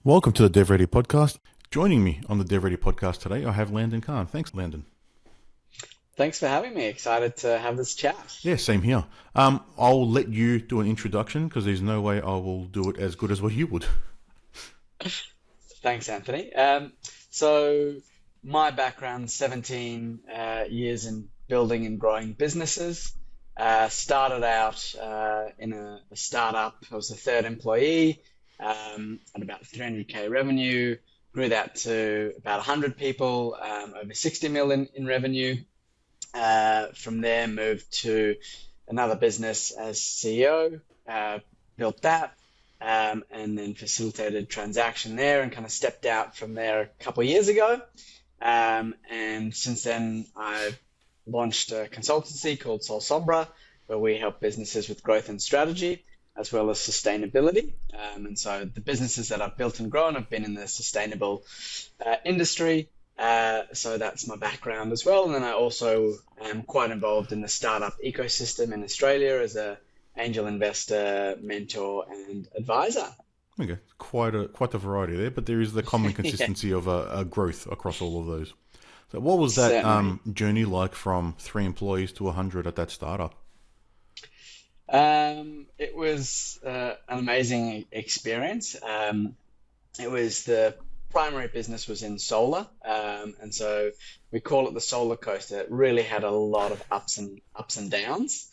Welcome to the DevReady Podcast. Joining me on the DevReady Podcast today, I have Landon Kahn. Thanks, Landon. Thanks for having me. Excited to have this chat. Yeah, same here. I'll let you do an introduction because there's no way I will do it as good as what you would. Thanks, Anthony. So my background, 17 years in building and growing businesses. Started out in a startup. I was the third employee at about 300K revenue. Grew that to about 100 people, over 60 million in revenue. From there, moved to another business as CEO, built that, and then facilitated transaction there and kind of stepped out from there a couple of years ago. And since then, I've launched a consultancy called SolSombra, where we help businesses with growth and strategy, as well as sustainability. And so the businesses that I've built and grown have been in the sustainable industry. So that's my background as well. And then I also am quite involved in the startup ecosystem in Australia as a angel investor, mentor, and advisor. Okay, quite the variety there, but there is the common consistency of a growth across all of those. So what was that journey like from 3 employees to 100 at that startup? It was an amazing experience. It was the primary business was in solar, and so we call it the solar coaster. It really had a lot of ups and downs,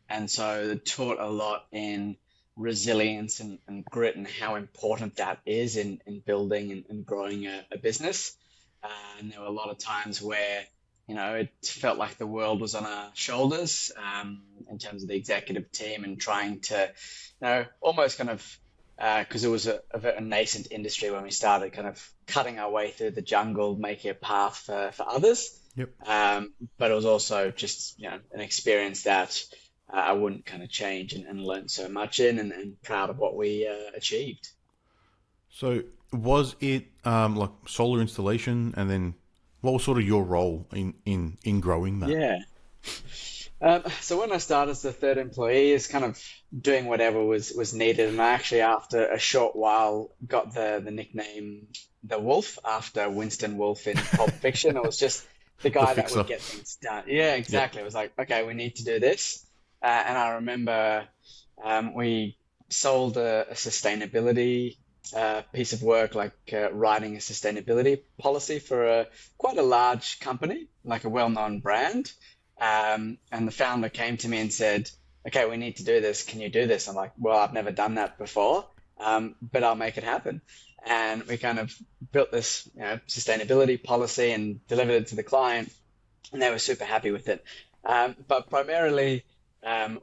and so it taught a lot in resilience and grit and how important that is in building and growing a business. And there were a lot of times where it felt like the world was on our shoulders in terms of the executive team and trying to, almost kind of, because it was a nascent industry when we started, kind of cutting our way through the jungle, making a path for others. Yep. But it was also just, an experience that I wouldn't kind of change and learn so much in and proud of what we achieved. So was it like solar installation, and then what was sort of your role in growing that? Yeah. So when I started as the third employee, is kind of doing whatever was needed, and I actually, after a short while, got the nickname the Wolf after Winston Wolfe in Pulp Fiction. It was just the guy that would get things done. Yeah, exactly. Yep. It was like, okay, we need to do this, and I remember we sold a sustainability piece of work, like writing a sustainability policy for quite a large company, like a well-known brand. And the founder came to me and said, okay, we need to do this. Can you do this? I'm like, well, I've never done that before, but I'll make it happen. And we kind of built this sustainability policy and delivered it to the client, and they were super happy with it. But primarily,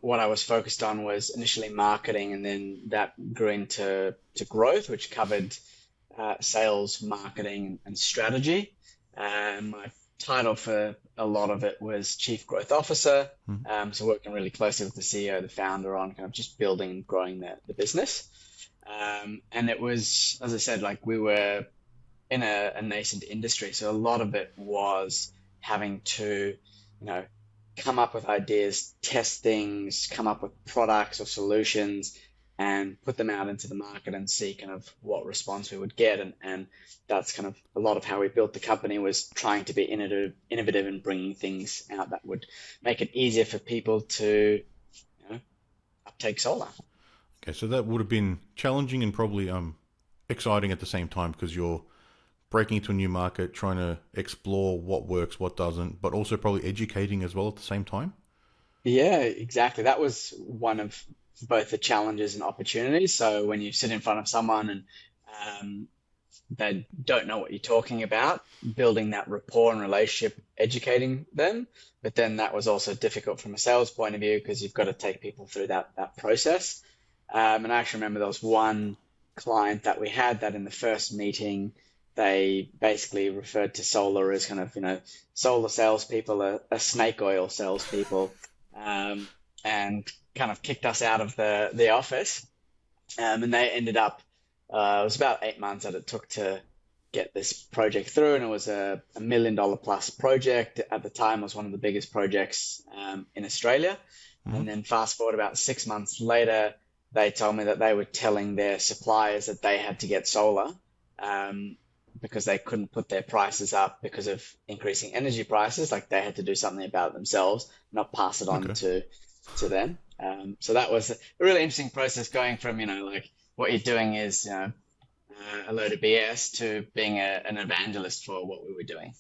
what I was focused on was initially marketing, and then that grew into growth, which covered sales, marketing, and strategy. My title for a lot of it was Chief Growth Officer. So working really closely with the CEO, the founder, on kind of just building and growing the business. And it was, as I said, like we were in a nascent industry. So a lot of it was having to, come up with ideas, test things, come up with products or solutions, and put them out into the market and see kind of what response we would get. And that's kind of a lot of how we built the company, was trying to be innovative and bringing things out that would make it easier for people to uptake solar. Okay, so that would have been challenging and probably exciting at the same time, because you're breaking into a new market, trying to explore what works, what doesn't, but also probably educating as well at the same time. Yeah, exactly. That was one of both the challenges and opportunities. So when you sit in front of someone and they don't know what you're talking about, building that rapport and relationship, educating them. But then that was also difficult from a sales point of view, because you've got to take people through that process. And I actually remember there was one client that we had that in the first meeting, they basically referred to solar as kind of, solar salespeople are snake oil salespeople, and kind of kicked us out of the office. And they ended up, it was about 8 months that it took to get this project through, and it was a $1 million plus project. At the time, it was one of the biggest projects in Australia. And then fast forward about 6 months later, they told me that they were telling their suppliers that they had to get solar, um, because they couldn't put their prices up because of increasing energy prices. Like they had to do something about it themselves, not pass it on Okay. to them. So that was a really interesting process going from, like what you're doing is, a load of BS to being an evangelist for what we were doing.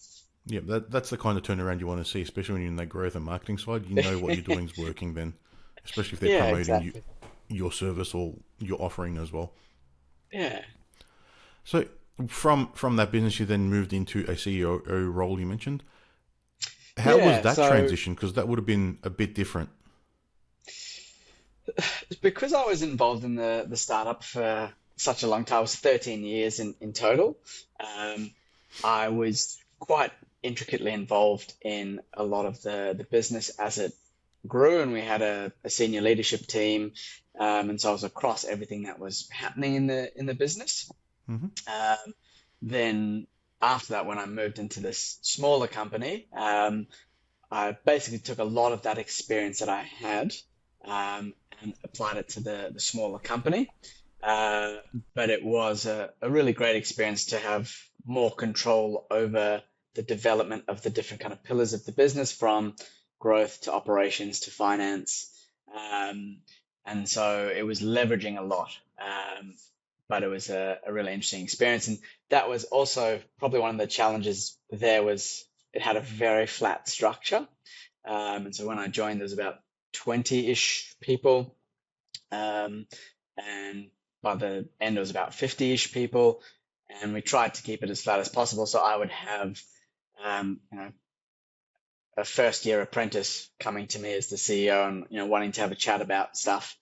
Yeah, that's the kind of turnaround you want to see, especially when you're in the growth and marketing side. You know what you're doing is working then, especially if they're Yeah, promoting exactly. your service or your offering as well. Yeah. So from that business, you then moved into a CEO role you mentioned. How was Yeah. that So transition? Because that would have been a bit different. because I was involved in the startup for such a long time, I was 13 years in total. Um, I was quite intricately involved in a lot of the business as it grew, and we had a senior leadership team, and so I was across everything that was happening in the business. Hmm. Um, then after that, when I moved into this smaller company, I basically took a lot of that experience that I had, and applied it to the smaller company. Uh, but it was a really great experience to have more control over the development of the different kind of pillars of the business, from growth to operations to finance. Um, and so it was leveraging a lot. But it was a really interesting experience. And that was also probably one of the challenges there was it had a very flat structure. And so when I joined, there was about 20-ish people. Um, and by the end, it was about 50-ish people. And we tried to keep it as flat as possible. So I would have, um, you know, a first year apprentice coming to me as the CEO and, wanting to have a chat about stuff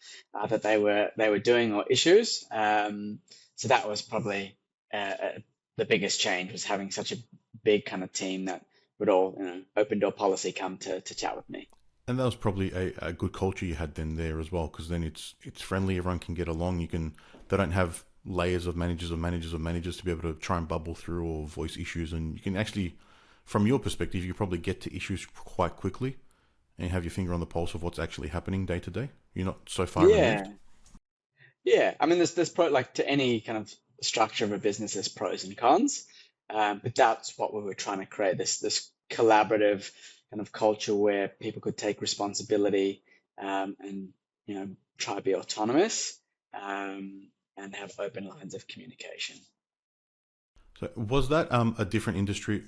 that they were doing, or issues. So that was probably the biggest change, was having such a big kind of team that would all, open door policy come to chat with me. And that was probably a good culture you had then there as well, because then it's friendly, everyone can get along. They don't have layers of managers of managers of managers to be able to try and bubble through or voice issues, and you can actually, from your perspective, you probably get to issues quite quickly and have your finger on the pulse of what's actually happening day to day. You're not so far Yeah, removed. yeah. I mean, there's like to any kind of structure of a business, there's pros and cons. But that's what we were trying to create, this collaborative kind of culture where people could take responsibility, and try to be autonomous, and have open lines of communication. So was that a different industry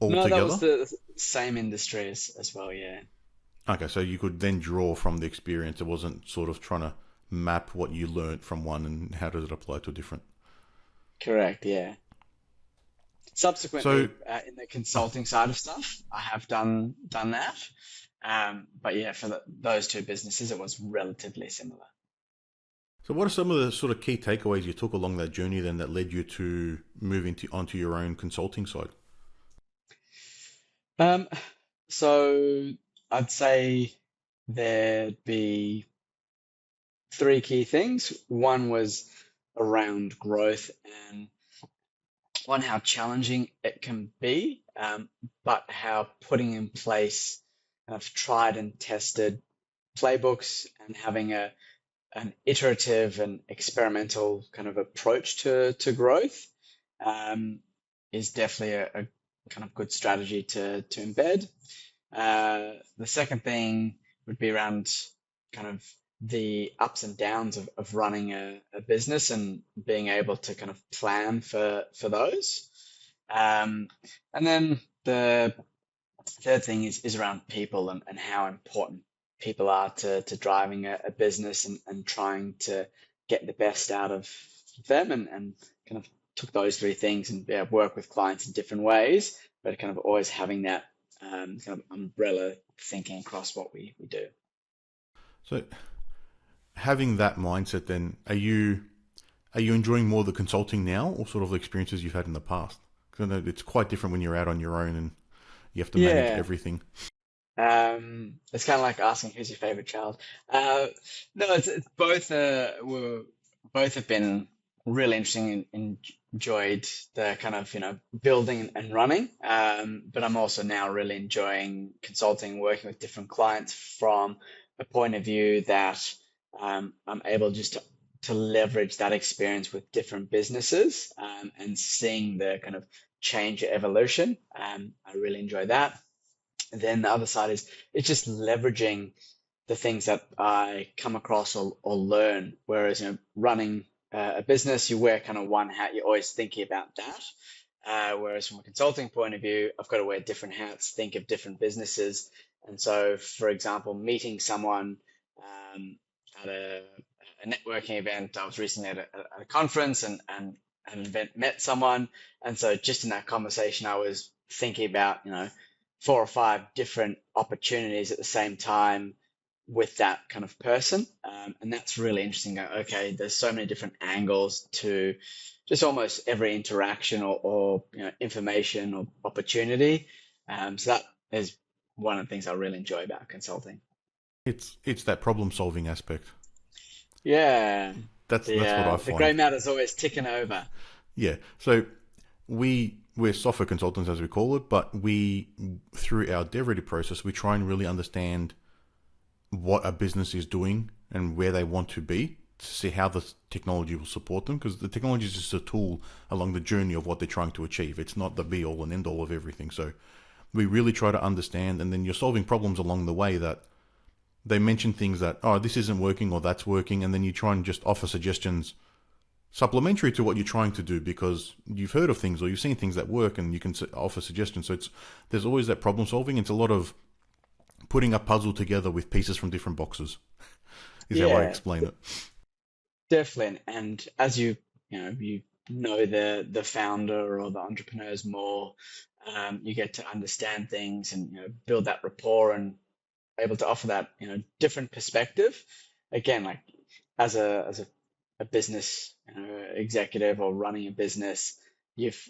No, that was altogether? the same industry as well. Yeah, Okay, so you could then draw from the experience. It wasn't sort of trying to map what you learned from one and how does it apply to a different. correct. Yeah. So, Subsequently, in the oh, consulting side of stuff, I have done that. But yeah, for those two businesses, it was relatively similar. so what are some of the sort of key takeaways you took along that journey then that led you to move into onto your own consulting side? Um, so I'd say there'd be three key things. One was around growth, and one, how challenging it can be, but how putting in place kind of tried and tested playbooks and having an iterative and experimental kind of approach to growth, um, is definitely a kind of good strategy to embed. The second thing would be around kind of the ups and downs of running a business, and being able to kind of plan for those. Um, and then the third thing is around people, and how important people are to driving a business, and trying to get the best out of them, and kind of took those three things and, yeah, work with clients in different ways, but kind of always having that, kind of umbrella thinking across what we do. So having that mindset then, are you enjoying more the consulting now or sort of the experiences you've had in the past? Because I know it's quite different when you're out on your own and you have to manage Yeah. everything. It's kind of like asking who's your favorite child. Uh, no, it's both. Both have been really interesting, and enjoyed the kind of, building and running. But I'm also now really enjoying consulting, working with different clients from a point of view that I'm able just to leverage that experience with different businesses, and seeing the kind of change or evolution. I really enjoy that. And then the other side is it's just leveraging the things that I come across or learn. Whereas, running a business, you wear kind of one hat, you're always thinking about that. Whereas from a consulting point of view, I've got to wear different hats, think of different businesses. And so, for example, meeting someone at a networking event, I was recently at a conference and an event met someone. And so just in that conversation, I was thinking about, four or five different opportunities at the same time with that kind of person. And that's really interesting. Okay, there's so many different angles to just almost every interaction or information or opportunity. So that is one of the things I really enjoy about consulting. It's that problem solving aspect. Yeah, That's what I the grey find. matter's always ticking over. Yeah. So we're software consultants as we call it, but we through our DevReady process we try and really understand what a business is doing and where they want to be to see how the technology will support them, because the technology is just a tool along the journey of what they're trying to achieve. It's not the be all and end all of everything. So we really try to understand, and then you're solving problems along the way that they mention things that, oh, this isn't working or that's working, and then you try and just offer suggestions supplementary to what you're trying to do because you've heard of things or you've seen things that work and you can offer suggestions. So there's always that problem solving. It's a lot of putting a puzzle together with pieces from different boxes is how I Yeah, explain it. definitely. And as you know the founder or the entrepreneurs more, you get to understand things and build that rapport and able to offer that different perspective. Again, like as a business executive or running a business, you've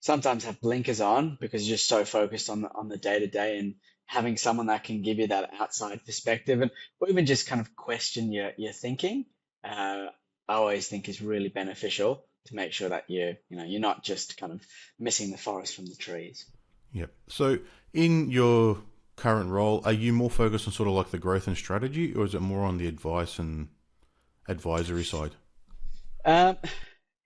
sometimes have blinkers on because you're just so focused on the day to day, and having someone that can give you that outside perspective and or even just kind of question your thinking, I always think is really beneficial to make sure that you're not just kind of missing the forest from the trees. Yep. So in your current role, are you more focused on sort of like the growth and strategy, or is it more on the advice and advisory side? Um,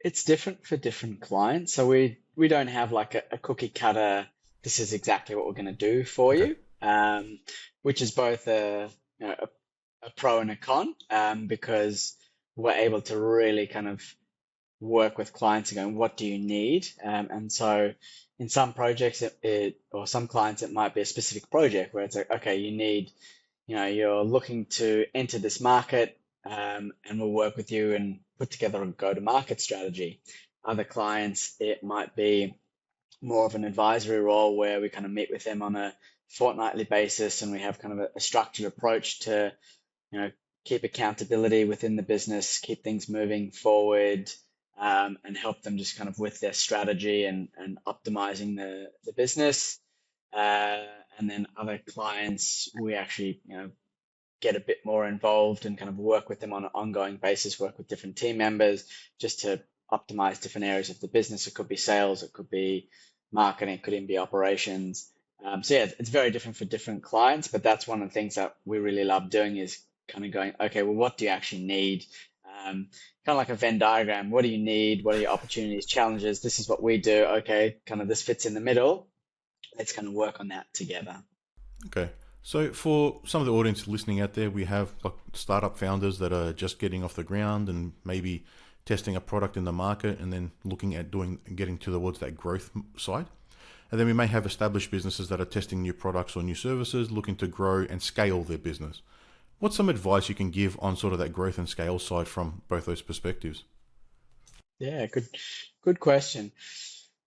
it's different for different clients. So we don't have like a cookie cutter, this is exactly what we're going to do for Okay. you, which is both a pro and a con, because we're able to really kind of work with clients and going, what do you need? And so in some projects, or some clients, it might be a specific project where it's like, okay, you're looking to enter this market, and we'll work with you and put together a go-to-market strategy. Other clients, it might be more of an advisory role where we kind of meet with them on a fortnightly basis and we have kind of a structured approach to, you know, keep accountability within the business, keep things moving forward, and help them just kind of with their strategy and optimizing the business. Uh, and then other clients, we actually, get a bit more involved and kind of work with them on an ongoing basis, work with different team members just to optimize different areas of the business. It could be sales, it could be marketing, it could even be operations. So yeah, it's very different for different clients, but that's one of the things that we really love doing is kind of going, okay, well, what do you actually need? Kind of like a Venn diagram. What do you need? What are your opportunities, challenges? This is what we do. Okay, kind of this fits in the middle. Let's kind of work on that together. Okay. So for some of the audience listening out there, we have like startup founders that are just getting off the ground and maybe testing a product in the market and then looking at getting towards that growth side. And then we may have established businesses that are testing new products or new services, looking to grow and scale their business. What's some advice you can give on sort of that growth and scale side from both those perspectives? Yeah, good question.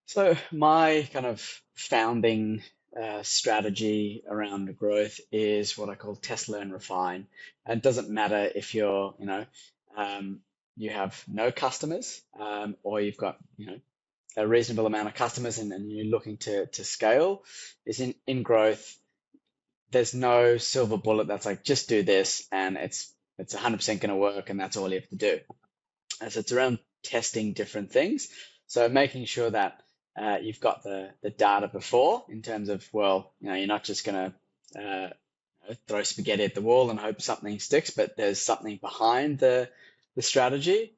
So my kind of founding strategy around growth is what I call test, learn, refine. And it doesn't matter if you have no customers, or you've got, a reasonable amount of customers and you're looking to scale. Is in growth, there's no silver bullet that's like just do this and it's 100% going to work and that's all you have to do. And so it's around testing different things. So making sure that you've got the data before in terms of, well, you're not just going to throw spaghetti at the wall and hope something sticks, but there's something behind the strategy.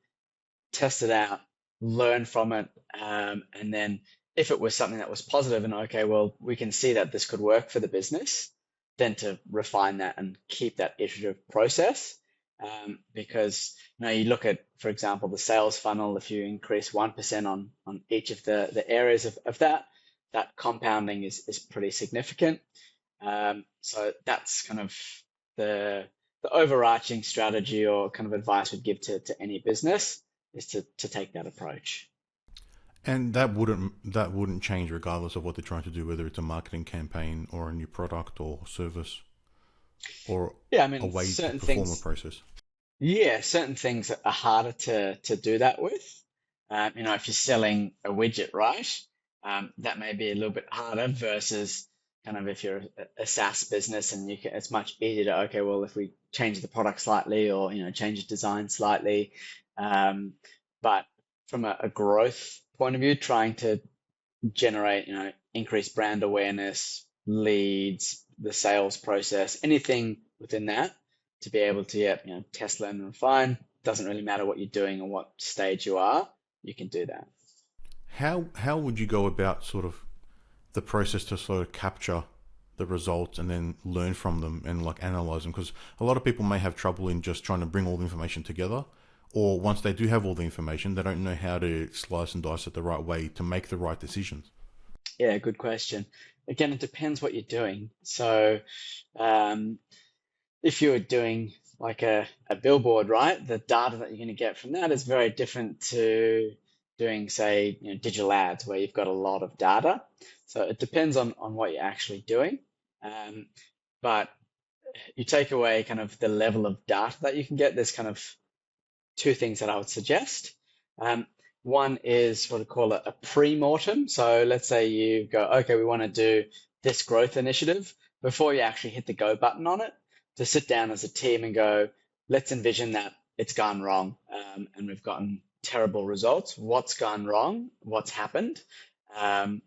Test it out, learn from it, and then if it was something that was positive and okay, well, we can see that this could work for the business, then to refine that and keep that iterative process. Because you look at, for example, the sales funnel. If you increase 1% on each of the areas of that compounding is pretty significant. So that's kind of the overarching strategy or kind of advice we'd give to any business, is to take that approach. And that wouldn't change regardless of what they're trying to do, whether it's a marketing campaign or a new product or service or Yeah, I mean, a way to certain perform things. a process. Yeah, certain things are harder to do that with. If you're selling a widget, right, that may be a little bit harder versus kind of if you're a SaaS business and it's much easier to, okay, well, if we change the product slightly or, change the design slightly. But from a growth point of view, trying to generate, increased brand awareness, leads, the sales process, anything within that to be able to, test, learn, and refine. Doesn't really matter what you're doing or what stage you are, you can do that. How would you go about sort of the process to sort of capture the results and then learn from them and like analyze them? Because a lot of people may have trouble in just trying to bring all the information together, or once they do have all the information, they don't know how to slice and dice it the right way to make the right decisions. Yeah, good question. Again, it depends what you're doing. So, if you're doing like a billboard, right, the data that you're going to get from that is very different to doing, say, digital ads where you've got a lot of data. So it depends on what you're actually doing. But you take away kind of the level of data that you can get. There's kind of two things that I would suggest. One is what I call a pre-mortem. So let's say you go, okay, we want to do this growth initiative. Before you actually hit the go button on it, to sit down as a team and go, let's envision that it's gone wrong, and we've gotten terrible results. What's gone wrong? What's happened? And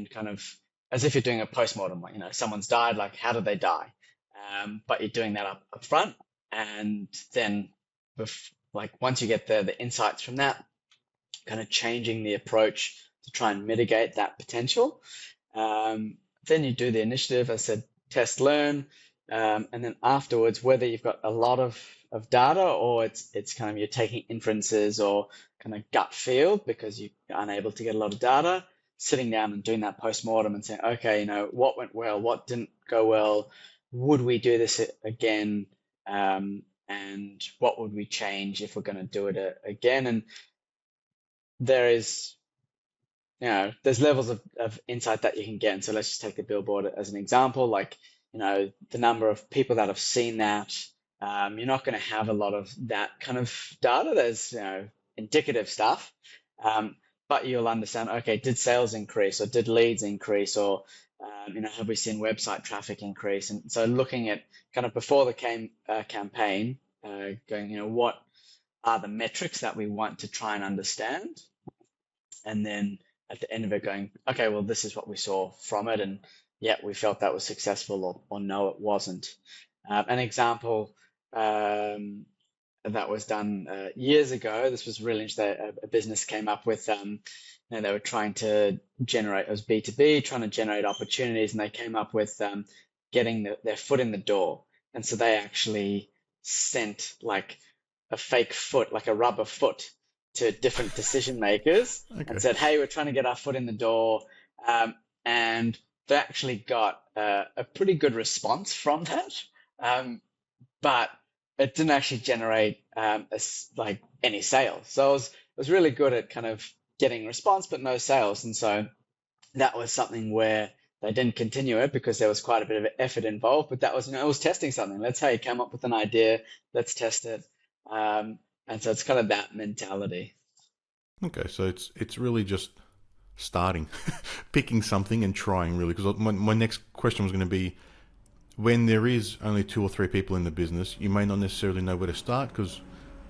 kind of as if you're doing a postmortem, like, someone's died, like how did they die? But you're doing that up front, and then like once you get the insights from that, kind of changing the approach to try and mitigate that potential. Then you do the initiative, as I said, test, learn, and then afterwards, whether you've got a lot of data or it's kind of you're taking inferences or kind of gut feel because you're unable to get a lot of data, sitting down and doing that postmortem and saying, okay, what went well, what didn't go well, would we do this again, and what would we change if we're going to do it again? And there is, there's levels of insight that you can get. And so let's just take the billboard as an example. Like, the number of people that have seen that, you're not going to have a lot of that kind of data. There's, indicative stuff, but you'll understand, okay, did sales increase or did leads increase or, have we seen website traffic increase? And so looking at kind of before the campaign, going, what are the metrics that we want to try and understand? And then at the end of it going, okay, well, this is what we saw from it. And yeah, we felt that was successful or no, it wasn't. An example that was done years ago, this was really interesting. A business came up with, they were trying to generate, it was B2B, trying to generate opportunities, and they came up with getting their foot in the door. And so they actually sent like a fake foot, like a rubber foot, to different decision makers and said, hey, we're trying to get our foot in the door. And they actually got a pretty good response from that. But it didn't actually generate like any sales. So it was really good at kind of getting response, but no sales. And so that was something where they didn't continue it because there was quite a bit of effort involved. But that was, it was testing something. Let's say you come up with an idea, let's test it. And so it's kind of that mentality. Okay, so it's really just starting, picking something and trying really. Because my next question was going to be, when there is only 2 or 3 people in the business, you may not necessarily know where to start, because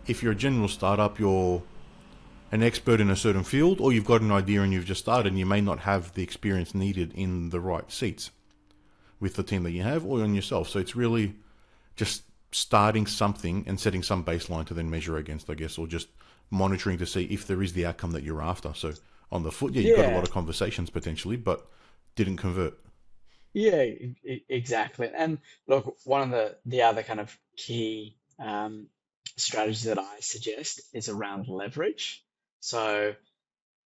if you're a general startup, you're an expert in a certain field, or you've got an idea and you've just started and you may not have the experience needed in the right seats. with the team that you have or on yourself. So it's really just starting something and setting some baseline to then measure against, I guess, or just monitoring to see if there is the outcome that you're after. So on the foot, yeah, you've got a Yeah, lot of conversations potentially, but didn't convert. yeah, exactly. And look, one of the other kind of key strategies that I suggest is around leverage. So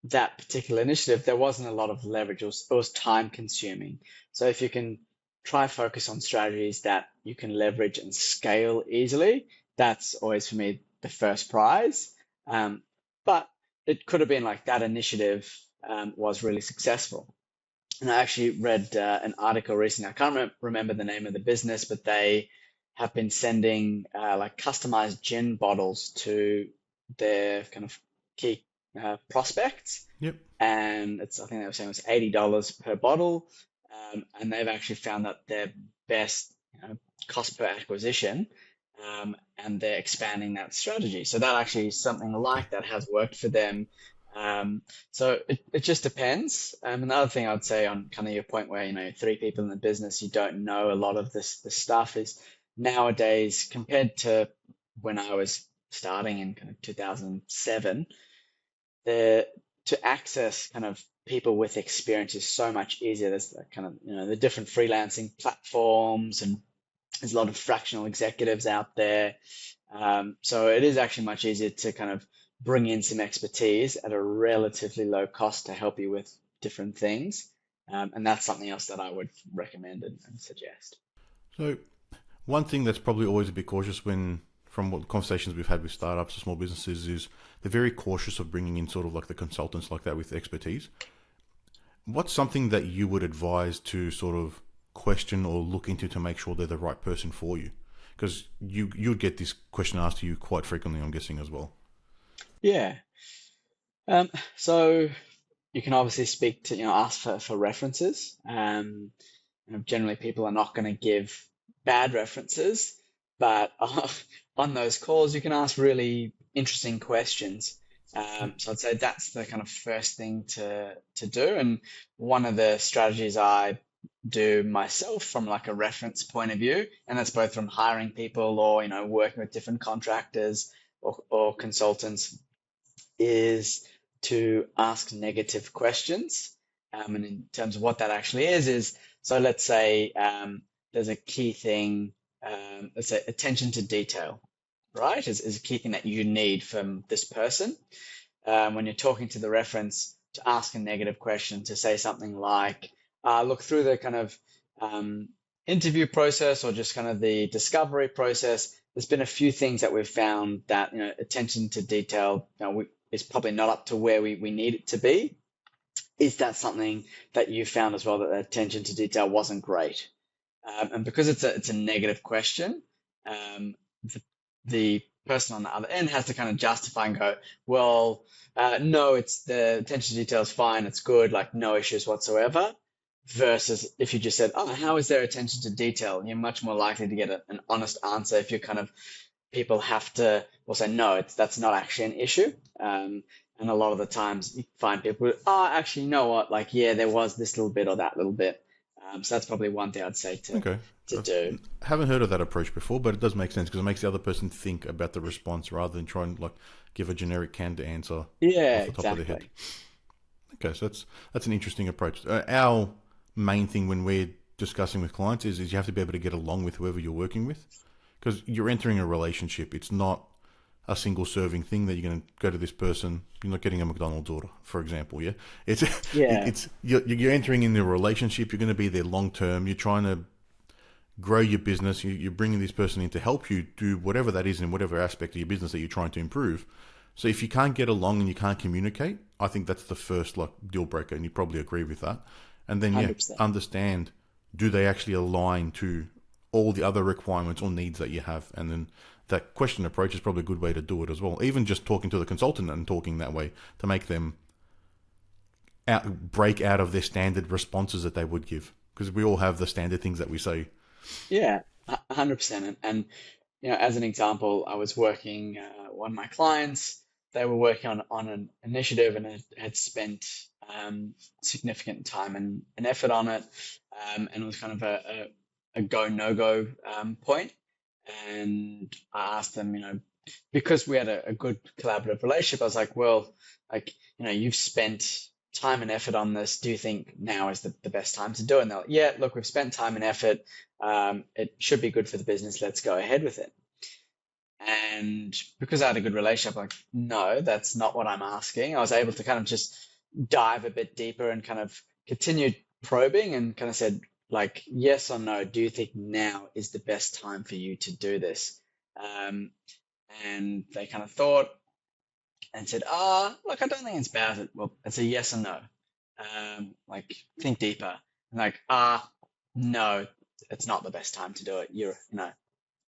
that particular initiative, there wasn't a lot of leverage. It was time consuming. So if you can try focus on strategies that you can leverage and scale easily, that's always for me the first prize. But it could have been like that initiative was really successful. And I actually read an article recently. I can't remember the name of the business, but they have been sending like customized gin bottles to their kind of key prospects, Yep. and I think they were saying it was $80 per bottle, and they've actually found that their best cost per acquisition, and they're expanding that strategy. So that actually something Okay. like that has worked for them. So it just depends. Another thing I'd say on kind of your point where three people in the business, you don't know a lot of this stuff is nowadays compared to when I was starting in kind of 2007, the to access kind of people with experience is so much easier. There's the kind of the different freelancing platforms, and there's a lot of fractional executives out there. So it is actually much easier to kind of bring in some expertise at a relatively low cost to help you with different things. And that's something else that I would recommend and suggest. So one thing that's probably always a bit cautious when, from what conversations we've had with startups or small businesses, is they're very cautious of bringing in sort of like the consultants like that with expertise. What's something that you would advise to sort of question or look into to make sure they're the right person for you? Because you'd get this question asked to you quite frequently, I'm guessing as well. Yeah. So you can obviously speak to, ask for references. Generally, people are not going to give bad references, but on those calls, you can ask really interesting questions. So I'd say that's the kind of first thing to do. And one of the strategies I do myself from like a reference point of view, and that's both from hiring people or working with different contractors or consultants, is to ask negative questions. And in terms of what that actually is so let's say there's a key thing, let's say attention to detail, right? Is a key thing that you need from this person. When you're talking to the reference, to ask a negative question, to say something like, look through the kind of interview process or just kind of the discovery process. There's been a few things that we've found that attention to detail is probably not up to where we need it to be. Is that something that you found as well, that the attention to detail wasn't great? And because it's a negative question, the person on the other end has to kind of justify and go, well, no, it's the attention to detail is fine, it's good, like no issues whatsoever. Versus if you just said, oh, how is there attention to detail? You're much more likely to get an honest answer if you kind of people have to will say, no, that's not actually an issue. And a lot of the times you find people, oh, actually, you know what? Like, yeah, there was this little bit or that little bit. So that's probably one thing I'd say Okay. to I do. haven't heard of that approach before, but it does make sense because it makes the other person think about the response rather than try and like give a generic canned answer Yeah, off the top of their head. exactly. Okay, so that's an interesting approach. Our main thing when we're discussing with clients is you have to be able to get along with whoever you're working with because you're entering a relationship. It's not a single serving thing that you're going to go to this person. You're not getting a McDonald's order, for example. Yeah, it's Yeah, you're entering in a relationship. You're going to be there long term. You're trying to grow your business. You're bringing this person in to help you do whatever that is in whatever aspect of your business that you're trying to improve. So if you can't get along and you can't communicate, I think that's the first like deal breaker, and you probably agree with that. And then yeah, 100%. understand, do they actually align to all the other requirements or needs that you have? And then that question approach is probably a good way to do it as well. Even just talking to the consultant and talking that way to make them break out of their standard responses that they would give, because we all have the standard things that we say. Yeah, 100%. And as an example, I was working one of my clients. They were working on an initiative and had spent significant time and effort on it, and it was kind of a go no go point. And I asked them, because we had a good collaborative relationship, I was like, well, like, you've spent time and effort on this. Do you think now is the best time to do it? And they're like, yeah, look, we've spent time and effort. It should be good for the business. Let's go ahead with it. And because I had a good relationship, I'm like, no, that's not what I'm asking. I was able to kind of just dive a bit deeper and kind of continue probing and kind of said, like, yes or no, do you think now is the best time for you to do this? And they kind of thought and said, look, I don't think it's bad. Well, it's a yes or no. Like, think deeper. And like, no, it's not the best time to do it.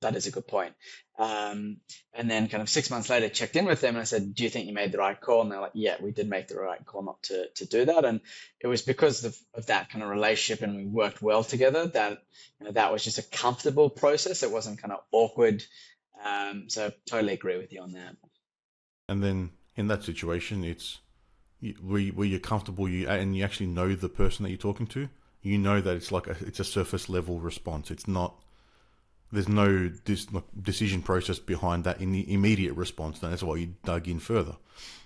That is a good point. And then kind of 6 months later, checked in with them and I said, do you think you made the right call? And they're like, yeah, we did make the right call not to do that. And it was because of that kind of relationship and we worked well together that that was just a comfortable process. It wasn't kind of awkward. So totally agree with you on that. And then in that situation, where you're comfortable, and you actually know the person that you're talking to. You know that it's a surface level response. It's not. There's no decision process behind that in the immediate response. And that's why you dug in further.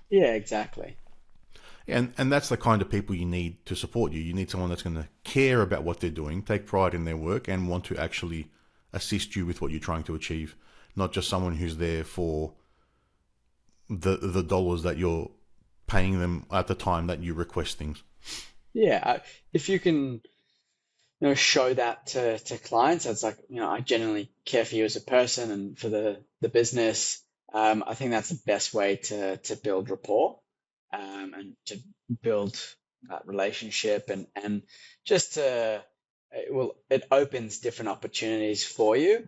Yeah, exactly. And that's the kind of people you need to support you. You need someone that's going to care about what they're doing, take pride in their work, and want to actually assist you with what you're trying to achieve. Not just someone who's there for the dollars that you're paying them at the time that you request things. Yeah, if you can show that to clients. It's like, I genuinely care for you as a person and for the business. I think that's the best way to build rapport and to build that relationship and just it opens different opportunities for you.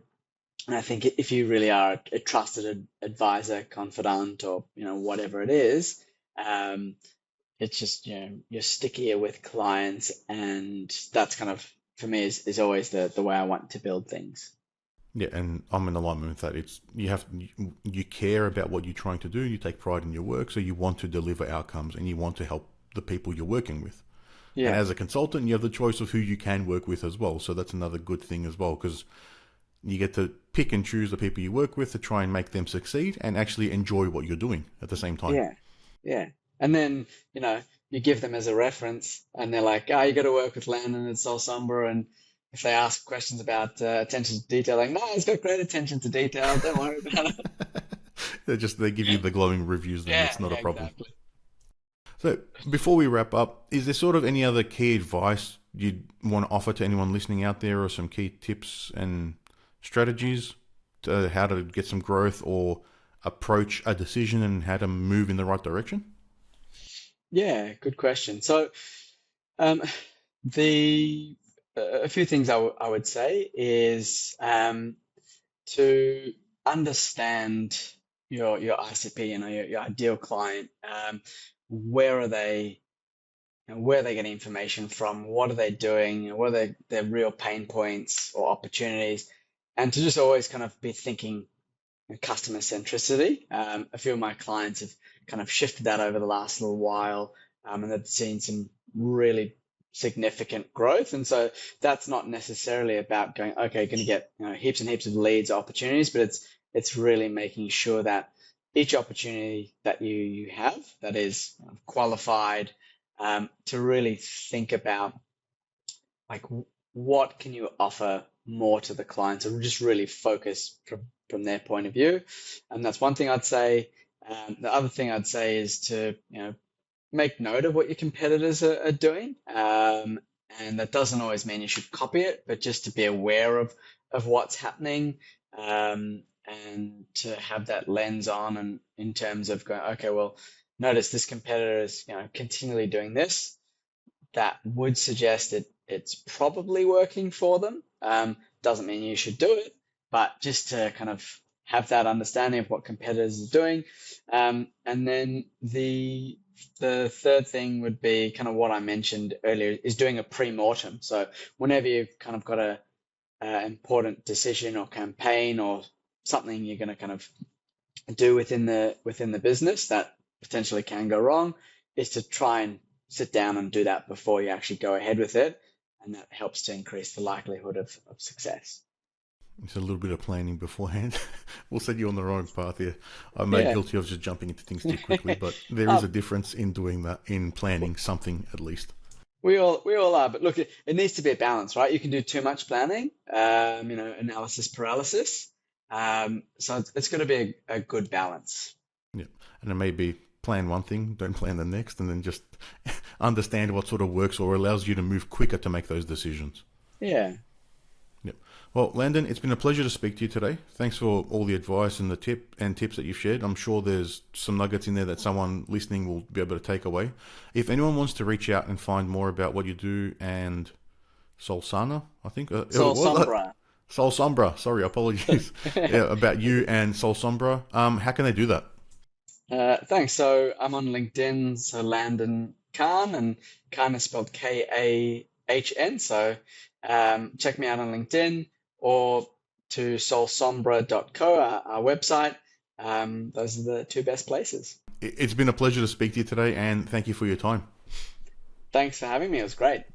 And I think if you really are a trusted advisor, confidant, or whatever it is, it's just you're stickier with clients, and that's kind of, for me, is always the way I want to build things. Yeah, and I'm in alignment with that. It's you care about what you're trying to do. You take pride in your work, so you want to deliver outcomes, and you want to help the people you're working with. Yeah. And as a consultant, you have the choice of who you can work with as well. So that's another good thing as well, because you get to pick and choose the people you work with to try and make them succeed and actually enjoy what you're doing at the same time. Yeah. And then, you give them as a reference and they're like, you got to work with Landon and SolSombra. And if they ask questions about attention to detail, like, no, he's got great attention to detail. Don't worry about it. They give you the glowing reviews, then it's not a problem. Exactly. So before we wrap up, is there sort of any other key advice you'd want to offer to anyone listening out there, or some key tips and strategies to how to get some growth or approach a decision and how to move in the right direction? Yeah, good question. So a few things I would say is to understand your ICP, your ideal client. Where are they? Where are they getting information from? What are they doing? What are their real pain points or opportunities? And to just always kind of be thinking customer centricity. A few of my clients have kind of shifted that over the last little while, and they've seen some really significant growth. And so that's not necessarily about going, okay, going to get heaps and heaps of leads, opportunities, but it's really making sure that each opportunity that you have that is qualified, to really think about, like, what can you offer more to the clients, and just really focus from their point of view. And that's one thing I'd say. The other thing I'd say is to make note of what your competitors are doing, and that doesn't always mean you should copy it, but just to be aware of what's happening, and to have that lens on, and in terms of going, okay, well, notice this competitor is continually doing this. That would suggest it's probably working for them. Doesn't mean you should do it, but just to kind of have that understanding of what competitors are doing. And then the third thing would be kind of what I mentioned earlier, is doing a pre-mortem. So whenever you've kind of got a important decision or campaign or something you're going to kind of do within the business that potentially can go wrong, is to try and sit down and do that before you actually go ahead with it. And that helps to increase the likelihood of success. It's a little bit of planning beforehand. We'll set you on the wrong path here. I'm Yeah. guilty of just jumping into things too quickly, but there is a difference in doing that, in planning something at least. We all are, but look, it needs to be a balance, right? You can do too much planning, analysis paralysis. So it's got to be a good balance. Yeah, and then maybe plan one thing, don't plan the next, and then just understand what sort of works or allows you to move quicker to make those decisions. Yeah. Yep. Well, Landon, it's been a pleasure to speak to you today. Thanks for all the advice and the tips that you've shared. I'm sure there's some nuggets in there that someone listening will be able to take away. If anyone wants to reach out and find more about what you do and SolSombra, I think. SolSombra. SolSombra. Sorry, apologies. Yeah, about you and SolSombra. How can they do that? Thanks. So I'm on LinkedIn, so Landon Kahn, and Kahn is spelled Kahn. So check me out on LinkedIn or to solsombra.co, our website. Those are the two best places. It's been a pleasure to speak to you today, and thank you for your time. Thanks for having me. It was great.